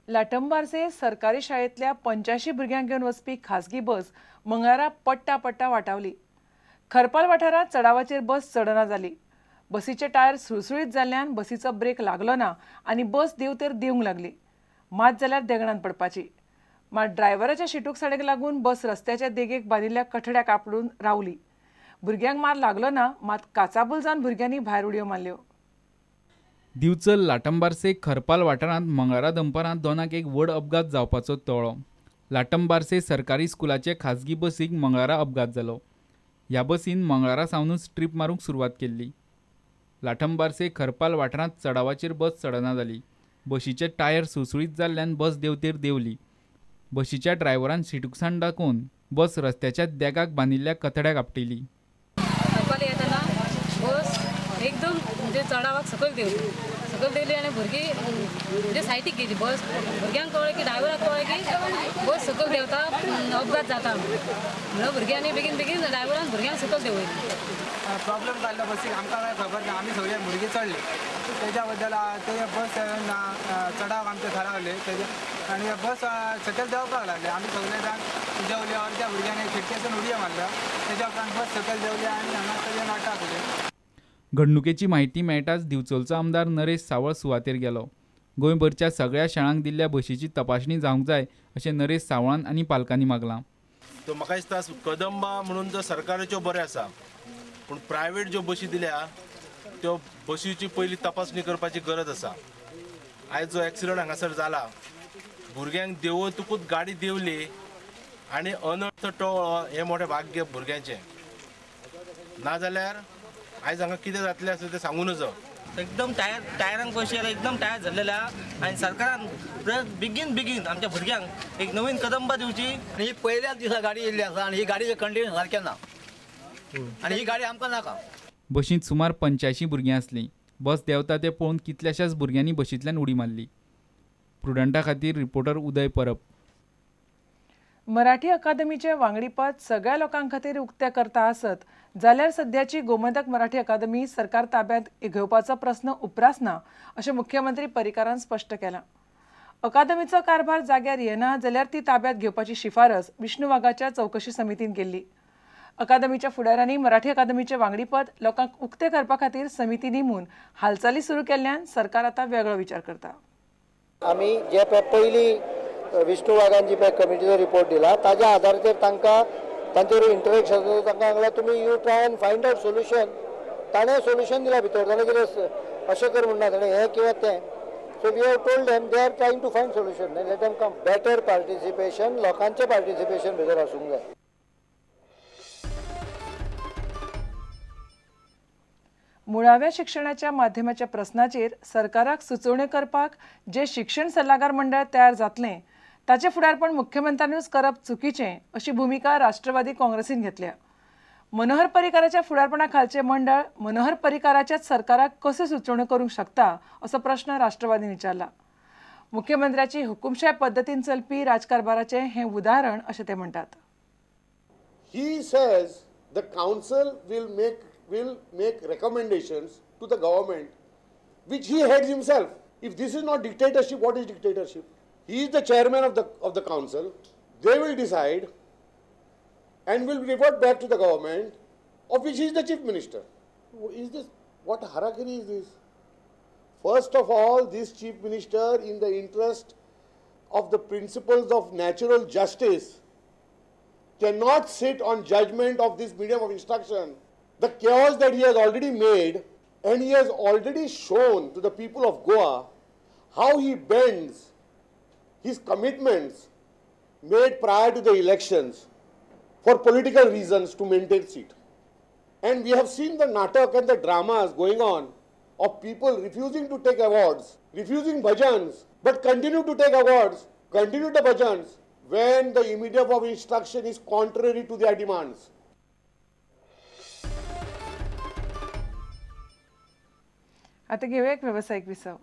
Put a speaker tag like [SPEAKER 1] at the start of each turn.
[SPEAKER 1] लाटंबारचे सरकारी शाळेतल्या 85 भुरग्यांक घेवन वचपी खासगी बस मंगळारा पट्टा वाटावली। खरपाल वाठारात चढावाचेर बस चडना जाली। बसीचे टायर सुळसुळीत जाल्ल्यान बसीचो ब्रेक लागलो ना आनी बस देंवतेर देंवंक लागली। मात जाल्यार देगणान पडपाची। मात ड्रायव्हराच्या शिटूकसाणेक लागून बस रस्त्याच्या देगेक बांदिल्ल्या कठड्याक आपडून रावली। भुरग्यांक मार लागलो ना, मात काचाबूल जावन भुरग्यांनी भायर उडयो मारल्यो।
[SPEAKER 2] दिवचल लाटंबारसे खरपाल वाठारांत मंगळारा दनपारां दोनाक एक व्हड अपघात जावपाचो तोळो। लाटंबारसे सरकारी स्कुलाचे खासगी बसीक मंगळारा अपघात जालो। ह्या बसीन मंगळारा सावनूच ट्रीप मारूंक सुरवात केल्ली। लाटंबारसे खरपाल वाठारांत चडावाचेर बस चडना जाली। बसीचे टायर सुळसुळीत जाल्ल्यान बस देंवतेर देंवली। बसीच्या ड्रायव्हरान शिटूकसाण दाखोवन बस रस्त्याच्या देगाक बांदिल्ल्या कथड्याक आपटिली।
[SPEAKER 3] बस एकदम चढावाक सकयल देवली आनी भुरगीं सायडीक गेली। बस भुरग्यांक कळ्ळें की ड्रायव्हराक कळ्ळें की बस सकयल देंवता, अपघात जाता म्हणून भुरग्यांनी बेगीन ड्रायव्हरान भुरग्यांक सकयल देंवयली।
[SPEAKER 4] प्रॉब्लेम जाल्लो बसीक आमकां काय खबर ना, आमी सगळे भुरगीं चडले तेज्या बद्दल ते बस चढाव आमचे थारावले आनी बस सकयल देंवपाक लागले। आमी सगळे जाण देंवले, अर्द्या भुरग्यांनी खिडकेसून उडयो मारल्या। तेज्या उपरांत बस सकयल देंवली आनी हांगा सगळे नाटक जाले।
[SPEAKER 2] घडणुकेची माहिती मेळटाच दिवचलचो आमदार नरेश सावळ सुवातेर गेलो। गोंयभरच्या सगळ्या शाळांक दिल्ल्या बसीची तपासणी जावंक जाय अशें नरेश सावळान आनी पालकांनी मागलां।
[SPEAKER 5] तो म्हाका दिसता कदंबा म्हणून जो सरकाराच्यो बऱ्यो आसा, पूण प्रायवेट ज्यो बसी दिल्या त्यो बसीची पयली तपासणी करपाची गरज आसा। आयज जो एक्सिडंट हांगासर जाला, भुरग्यांक देंवतकूच गाडी देंवली आनी अनर्थ टळ्ळो हें मोठें भाग्य भुरग्यांचें। नाजाल्यार आयज हांगा कितें जातलें आसा तें सांगूं नजो।
[SPEAKER 6] एकदम टायरांक पयशे एकदम टायर झरलेल्या आनी सरकारान बेगीन आमच्या भुरग्यांक एक नवीन कदंबा दिवची।
[SPEAKER 7] ही पहिल्याच दिसा गाडी येयल्ली आसा आनी ही गाडीचे कंडिशन सारकें ना आनी ही गाडी आमकां नाका।
[SPEAKER 2] बसींत सुमार 85 भुरगीं आसलीं। बस देंवता तें पळोवन कितल्याशाच भुरग्यांनी बसींतल्यान उडी मारली। प्रुडंटा खातीर रिपोर्टर उदय परब।
[SPEAKER 1] मराठी अकादमीचे वांगडी पद सगळ्या लोकां खातीर उक्तें करता आसत जाल्यार सध्याची गोमंतक मराठी अकादमी सरकार ताब्यांत घेवपाचो प्रस्न उपरासना अशें मुख्यमंत्री पर्रीकारान स्पश्ट केलां। अकादमीचो कारभार जाग्यार येना जाल्यार ती ताब्यांत घेवपाची शिफारस विष्णू वाघाच्या चवकशी समितीन केल्ली। अकादमीच्या फुडाऱ्यांनी मराठी अकादमीचे वांगडी पद लोकांक उक्तें करपा खातीर समिती नेमून हालचाली सुरू केल्ल्यान सरकार आतां वेगळो विचार करता।
[SPEAKER 8] आमी जे पयली विष्णू वाघांची कमिटीचो रिपोर्ट दिला ताज्या आधाराचेर तांचेर इंटरेक्शन तांकां सांगलां तुमी you try end find out solution. ताणें सोल्युशन दिला भितर, ताणें कितें अशें कर म्हणना ताणें हें किंवा तें। So we have told them they are trying to find solution. Let them come. Better participation, लोकांचें पार्टिसिपेशन भितर आसूंक जाय।
[SPEAKER 1] मुळाव्या शिक्षणाच्या माध्यमाच्या प्रस्नाचेर सरकाराक सुचोवण्यो करपाक जे शिक्षण सल्लागार मंडळ तयार जातलें ताचें फुडारपण मुख्यमंत्र्यांनीच करप चुकीचें अशी भुमिका राष्ट्रवादी काँग्रेसीन घेतल्या। मनोहर पर्रीकाराच्या फुडारपणा खालचें मंडळ मनोहर पर्रीकाराच्याच सरकाराक कशो सुचोवण्यो करूंक शकता असो प्रश्न राष्ट्रवादीन विचारला। मुख्यमंत्र्याची हुकुमशाय पद्दतीन चलपी राजकारभाराचें हें उदाहरण अशें ते म्हणटात।
[SPEAKER 9] He says the council will make recommendations to the government which he heads himself. If this is not dictatorship, what is dictatorship? He is the chairman of the council. They will decide and will revert back to the government of which he is the chief minister. Is this, what harakiri is this? First of all, this chief minister, in the interest of the principles of natural justice, cannot sit on judgment of this medium of instruction. The chaos that he has already made, and he has already shown to the people of Goa how he bends his commitments made prior to the elections for political reasons to maintain seat. And we have seen the natak and the dramas going on of people refusing to take awards, refusing bhajans, but continue to take awards, continue the bhajans when the medium of instruction is contrary to their demands.
[SPEAKER 1] आता घेऊया एक व्यावसायिक विसव।